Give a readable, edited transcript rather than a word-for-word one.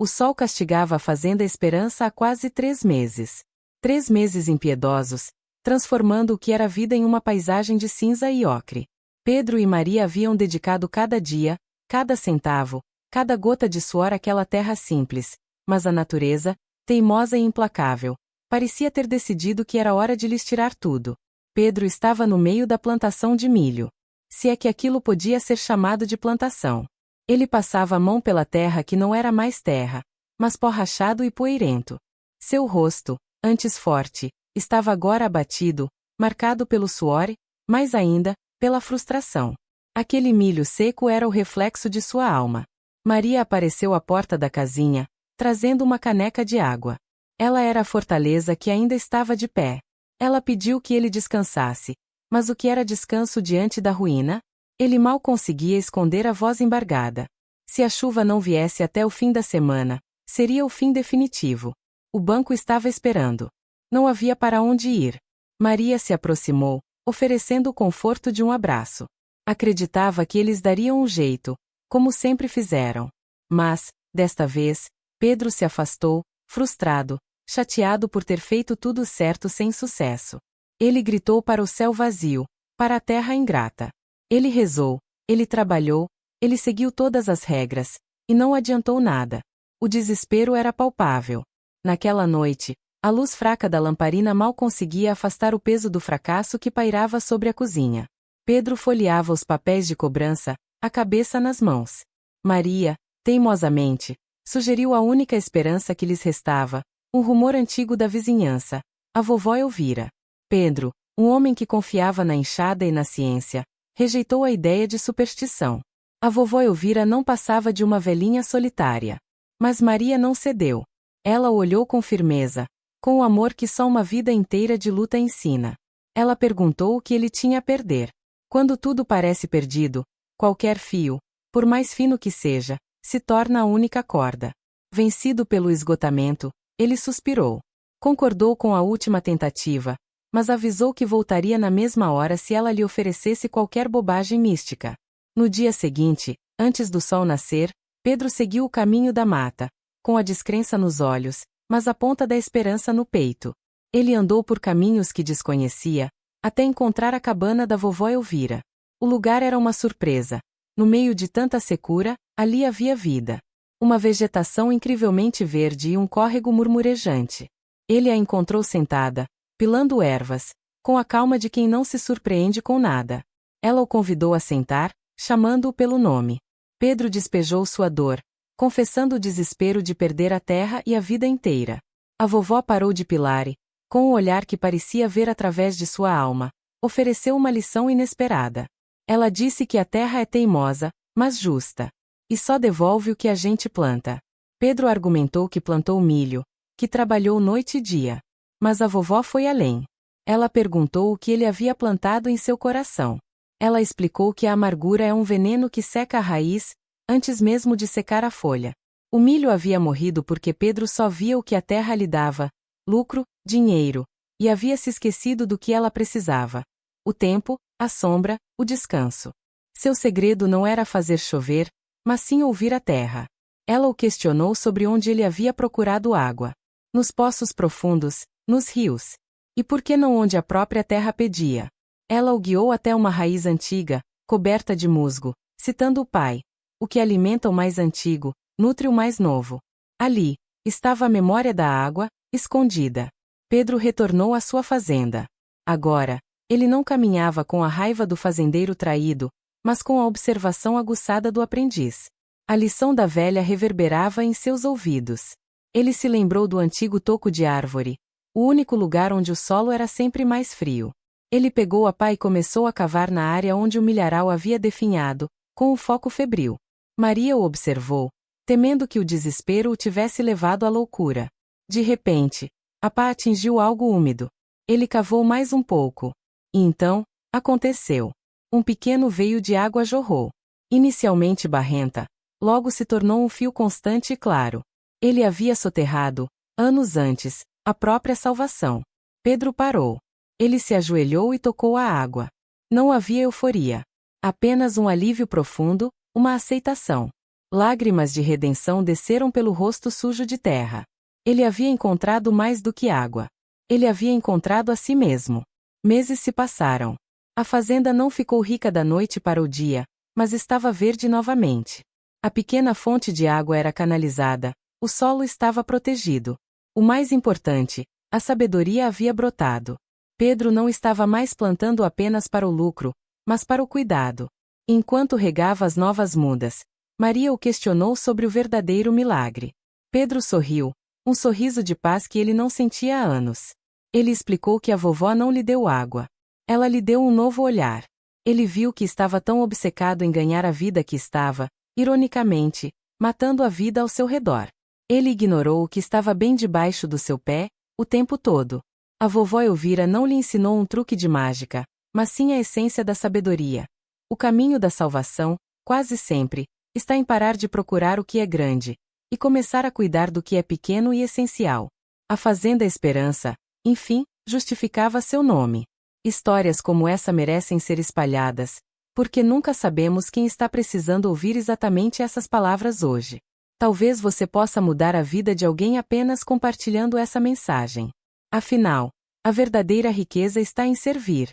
O sol castigava a fazenda Esperança há quase 3 meses. 3 meses impiedosos, transformando o que era vida em uma paisagem de cinza e ocre. Pedro e Maria haviam dedicado cada dia, cada centavo, cada gota de suor àquela terra simples, mas a natureza, teimosa e implacável, parecia ter decidido que era hora de lhes tirar tudo. Pedro estava no meio da plantação de milho. Se é que aquilo podia ser chamado de plantação. Ele passava a mão pela terra que não era mais terra, mas pó rachado e poeirento. Seu rosto, antes forte, estava agora abatido, marcado pelo suor, mais ainda, pela frustração. Aquele milho seco era o reflexo de sua alma. Maria apareceu à porta da casinha, trazendo uma caneca de água. Ela era a fortaleza que ainda estava de pé. Ela pediu que ele descansasse, mas o que era descanso diante da ruína? Ele mal conseguia esconder a voz embargada. Se a chuva não viesse até o fim da semana, seria o fim definitivo. O banco estava esperando. Não havia para onde ir. Maria se aproximou, oferecendo o conforto de um abraço. Acreditava que eles dariam um jeito, como sempre fizeram. Mas, desta vez, Pedro se afastou, frustrado, chateado por ter feito tudo certo sem sucesso. Ele gritou para o céu vazio, para a terra ingrata. Ele rezou, ele trabalhou, ele seguiu todas as regras, e não adiantou nada. O desespero era palpável. Naquela noite, a luz fraca da lamparina mal conseguia afastar o peso do fracasso que pairava sobre a cozinha. Pedro folheava os papéis de cobrança, a cabeça nas mãos. Maria, teimosamente, sugeriu a única esperança que lhes restava, um rumor antigo da vizinhança. A vovó Elvira. Pedro, um homem que confiava na enxada e na ciência, rejeitou a ideia de superstição. A vovó Elvira não passava de uma velhinha solitária. Mas Maria não cedeu. Ela o olhou com firmeza, com o amor que só uma vida inteira de luta ensina. Ela perguntou o que ele tinha a perder. Quando tudo parece perdido, qualquer fio, por mais fino que seja, se torna a única corda. Vencido pelo esgotamento, ele suspirou. Concordou com a última tentativa, mas avisou que voltaria na mesma hora se ela lhe oferecesse qualquer bobagem mística. No dia seguinte, antes do sol nascer, Pedro seguiu o caminho da mata, com a descrença nos olhos, mas a ponta da esperança no peito. Ele andou por caminhos que desconhecia, até encontrar a cabana da vovó Elvira. O lugar era uma surpresa. No meio de tanta secura, ali havia vida. Uma vegetação incrivelmente verde e um córrego murmurejante. Ele a encontrou sentada, pilando ervas, com a calma de quem não se surpreende com nada. Ela o convidou a sentar, chamando-o pelo nome. Pedro despejou sua dor, confessando o desespero de perder a terra e a vida inteira. A vovó parou de pilar e, com um olhar que parecia ver através de sua alma, ofereceu uma lição inesperada. Ela disse que a terra é teimosa, mas justa. E só devolve o que a gente planta. Pedro argumentou que plantou milho, que trabalhou noite e dia. Mas a vovó foi além. Ela perguntou o que ele havia plantado em seu coração. Ela explicou que a amargura é um veneno que seca a raiz, antes mesmo de secar a folha. O milho havia morrido porque Pedro só via o que a terra lhe dava, lucro, dinheiro, e havia se esquecido do que ela precisava. O tempo, a sombra, o descanso. Seu segredo não era fazer chover, mas sim ouvir a terra. Ela o questionou sobre onde ele havia procurado água. Nos poços profundos, nos rios. E por que não onde a própria terra pedia? Ela o guiou até uma raiz antiga, coberta de musgo, citando o pai. O que alimenta o mais antigo, nutre o mais novo. Ali, estava a memória da água, escondida. Pedro retornou à sua fazenda. Agora, ele não caminhava com a raiva do fazendeiro traído, mas com a observação aguçada do aprendiz. A lição da velha reverberava em seus ouvidos. Ele se lembrou do antigo toco de árvore, o único lugar onde o solo era sempre mais frio. Ele pegou a pá e começou a cavar na área onde o milharal havia definhado, com o foco febril. Maria o observou, temendo que o desespero o tivesse levado à loucura. De repente, a pá atingiu algo úmido. Ele cavou mais um pouco. E então, aconteceu. Um pequeno veio de água jorrou. Inicialmente barrenta, logo se tornou um fio constante e claro. Ele havia soterrado, anos antes, a própria salvação. Pedro parou. Ele se ajoelhou e tocou a água. Não havia euforia. Apenas um alívio profundo, uma aceitação. Lágrimas de redenção desceram pelo rosto sujo de terra. Ele havia encontrado mais do que água. Ele havia encontrado a si mesmo. Meses se passaram. A fazenda não ficou rica da noite para o dia, mas estava verde novamente. A pequena fonte de água era canalizada, o solo estava protegido. O mais importante, a sabedoria havia brotado. Pedro não estava mais plantando apenas para o lucro, mas para o cuidado. Enquanto regava as novas mudas, Maria o questionou sobre o verdadeiro milagre. Pedro sorriu, um sorriso de paz que ele não sentia há anos. Ele explicou que a vovó não lhe deu água. Ela lhe deu um novo olhar. Ele viu que estava tão obcecado em ganhar a vida que estava, ironicamente, matando a vida ao seu redor. Ele ignorou o que estava bem debaixo do seu pé, o tempo todo. A vovó Elvira não lhe ensinou um truque de mágica, mas sim a essência da sabedoria. O caminho da salvação, quase sempre, está em parar de procurar o que é grande, e começar a cuidar do que é pequeno e essencial. A Fazenda Esperança, enfim, justificava seu nome. Histórias como essa merecem ser espalhadas, porque nunca sabemos quem está precisando ouvir exatamente essas palavras hoje. Talvez você possa mudar a vida de alguém apenas compartilhando essa mensagem. Afinal, a verdadeira riqueza está em servir.